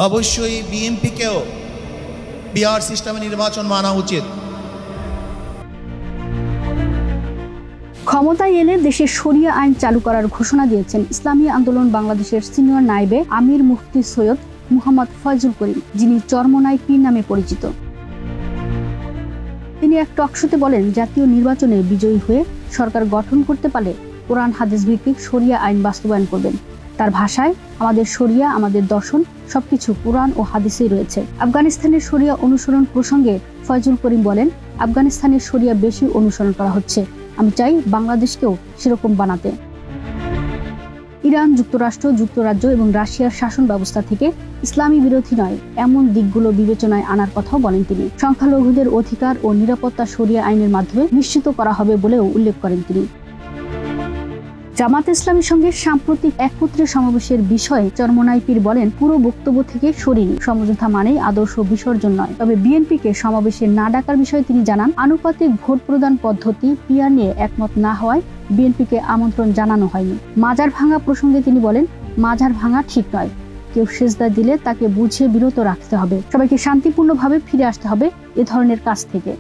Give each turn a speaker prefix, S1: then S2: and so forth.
S1: অবশ্যই বিএনপিকেও পিআর সিস্টেমে নির্বাচন মানা উচিত।
S2: ক্ষমতায় এলে দেশে শরিয়া আইন চালু করার ঘোষণা দিয়েছেন ইসলামী আন্দোলন বাংলাদেশের সিনিয়র নায়েবে আমির মুফতি সৈয়দ মুহাম্মদ ফয়জুল করিম, যিনি চরমোনাই পীর নামে পরিচিত। তিনি এক টকশোতে বলেন, জাতীয় নির্বাচনে বিজয়ী হয়ে সরকার গঠন করতে পারলে কোরআন হাদিস ভিত্তিক শরিয়া আইন বাস্তবায়ন করবেন। তার ভাষায়, আমাদের শরিয়া, আমাদের দর্শন সবকিছু কোরআন ও হাদিসেই রয়েছে। আফগানিস্তানের শরিয়া অনুসরণ প্রসঙ্গে ফয়জুল করিম বলেন, আফগানিস্তানের শরিয়া বেশি অনুসরণ করা হচ্ছে, আমি চাই বাংলাদেশকেও সেরকম বানাতে। ইরান, যুক্তরাষ্ট্র, যুক্তরাজ্য এবং রাশিয়ার শাসন ব্যবস্থা থেকে ইসলামী বিরোধী নয় এমন দিকগুলো বিবেচনায় আনার কথাও বলেন তিনি। সংখ্যালঘুদের অধিকার ও নিরাপত্তা শরিয়া আইনের মাধ্যমে নিশ্চিত করা হবে বলেও উল্লেখ করেন তিনি। জামাত ইসলামীর সঙ্গে সাম্প্রতিক একত্রে সমাবেশের বিষয়ে চরমোনাই পীর বলেন, পুরো বক্তব্য থেকে সরিনি, সমঝোতা মানেই আদর্শ বিসর্জন নয়। তবে বিএনপিকে সমাবেশে না ডাকার বিষয়ে তিনি জানান, আনুপাতিক ভোট প্রদান পদ্ধতি পিআর নিয়ে একমত না হওয়ায় বিএনপিকে আমন্ত্রণ জানানো হয়নি। মাজার ভাঙা প্রসঙ্গে তিনি বলেন, মাজার ভাঙা ঠিক নয়, কেউ সেজদা দিলে তাকে বুঝিয়ে বিরত রাখতে হবে, সবাইকে শান্তিপূর্ণভাবে ফিরে আসতে হবে এ ধরনের কাজ থেকে।